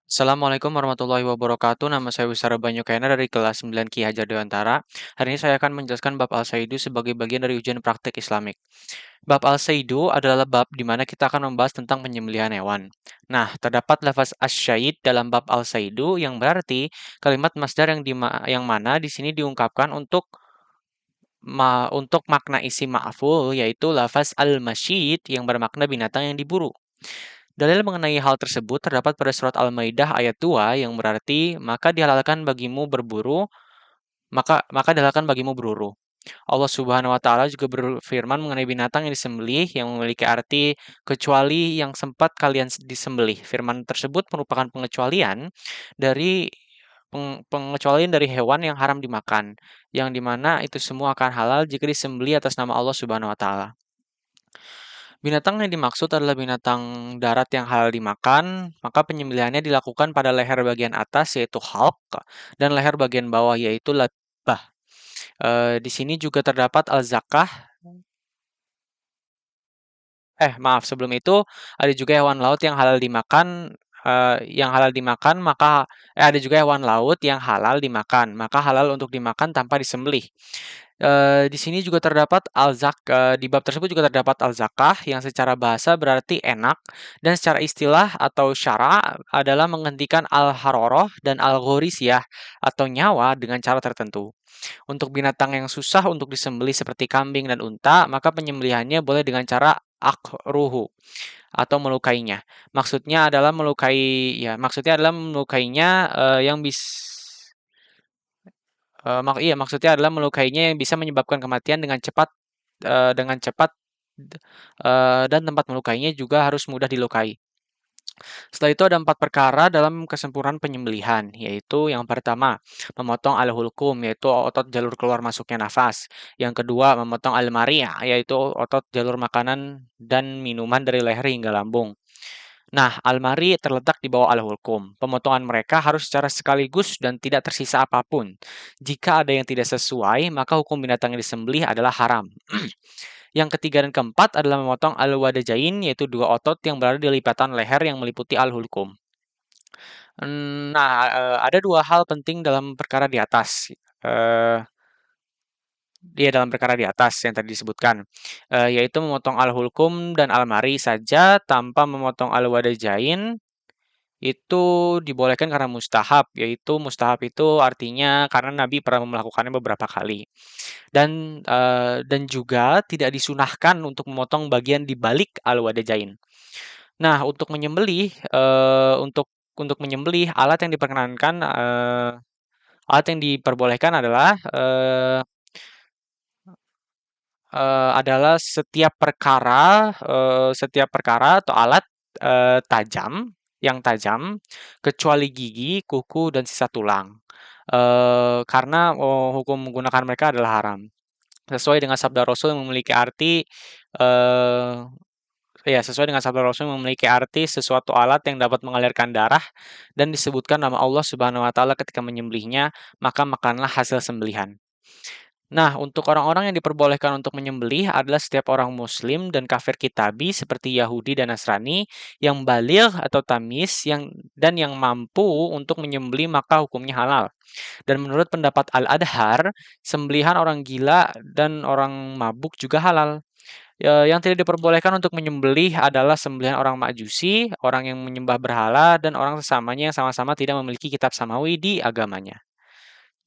Assalamualaikum warahmatullahi wabarakatuh. Nama saya Wisara Banyukena dari kelas 9 Ki Hajar Dewantara. Hari ini saya akan menjelaskan bab Al-Saidu sebagai bagian dari ujian praktik Islamik. Bab Al-Saidu adalah bab di mana kita akan membahas tentang penyembelihan hewan. Nah, terdapat lafaz asy dalam bab Al-Saidu yang berarti kalimat masdar yang mana di sini diungkapkan untuk makna isi ma'ful yaitu lafaz al-masyid yang bermakna binatang yang diburu. Dalil mengenai hal tersebut terdapat pada surat Al-Maidah ayat 2 yang berarti maka dihalalkan bagimu berburu. Allah Subhanahu wa taala juga berfirman mengenai binatang yang disembelih yang memiliki arti kecuali yang sempat kalian disembelih. Firman tersebut merupakan pengecualian dari hewan yang haram dimakan, yang dimana itu semua akan halal jika disembelih atas nama Allah Subhanahu wa taala. Binatang yang dimaksud adalah binatang darat yang halal dimakan, maka penyembelihannya dilakukan pada leher bagian atas yaitu halq dan leher bagian bawah yaitu labbah. Di sini juga terdapat al-zakah. Maaf, sebelum itu ada juga hewan laut yang halal dimakan, ada juga hewan laut yang halal dimakan, maka halal untuk dimakan tanpa disembelih. Di sini juga terdapat di bab tersebut juga terdapat al-zakah yang secara bahasa berarti enak dan secara istilah atau syara adalah menghentikan al-haroroh dan al-ghorisiyah atau nyawa dengan cara tertentu. Untuk binatang yang susah untuk disembelih seperti kambing dan unta, maka penyembelihannya boleh dengan cara akruhu atau melukainya. Maksudnya adalah melukainya yang bis maksudnya adalah melukainya yang bisa menyebabkan kematian dengan cepat dan tempat melukainya juga harus mudah dilukai. Setelah itu ada 4 perkara dalam kesempurnaan penyembelihan, yaitu yang pertama, memotong al-hulqum, yaitu otot jalur keluar masuknya nafas. Yang kedua, memotong al-mari'a, yaitu otot jalur makanan dan minuman dari leher hingga lambung. Nah, al-mari terletak di bawah al-hulqum. Pemotongan mereka harus secara sekaligus dan tidak tersisa apapun. Jika ada yang tidak sesuai, maka hukum binatang yang disembelih adalah haram. Yang ketiga dan keempat adalah memotong al-wadajain, yaitu dua otot yang berada di lipatan leher yang meliputi al-hulqum. Nah, ada dua hal penting dalam perkara di atas. Eee, dalam perkara di atas yang tadi disebutkan, yaitu memotong al-hulqum dan al-mari saja tanpa memotong al-wadajain itu dibolehkan karena mustahab, yaitu mustahab itu artinya karena Nabi pernah melakukannya beberapa kali. Dan juga tidak disunahkan untuk memotong bagian di balik al-wadajain. Nah, untuk menyembelih alat yang diperbolehkan adalah setiap perkara atau alat tajam kecuali gigi, kuku, dan sisa tulang. Karena hukum menggunakan mereka adalah haram. Sesuai dengan sabda Rasul yang memiliki arti eee, sesuai dengan sabda Rasul yang memiliki arti sesuatu alat yang dapat mengalirkan darah dan disebutkan nama Allah Subhanahu wa taala ketika menyembelihnya, maka makanlah hasil sembelihan. Nah, untuk orang-orang yang diperbolehkan untuk menyembelih adalah setiap orang muslim dan kafir kitabi seperti Yahudi dan Nasrani yang baligh atau tamyiz yang mampu untuk menyembelih maka hukumnya halal. Dan menurut pendapat Al-Adhar, sembelihan orang gila dan orang mabuk juga halal. Yang tidak diperbolehkan untuk menyembelih adalah sembelihan orang Majusi, orang yang menyembah berhala, dan orang sesamanya yang sama-sama tidak memiliki kitab samawi di agamanya.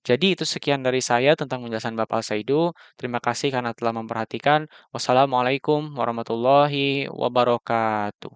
Jadi itu sekian dari saya tentang penjelasan bab Al-Saidu. Terima kasih karena telah memperhatikan. Wassalamualaikum warahmatullahi wabarakatuh.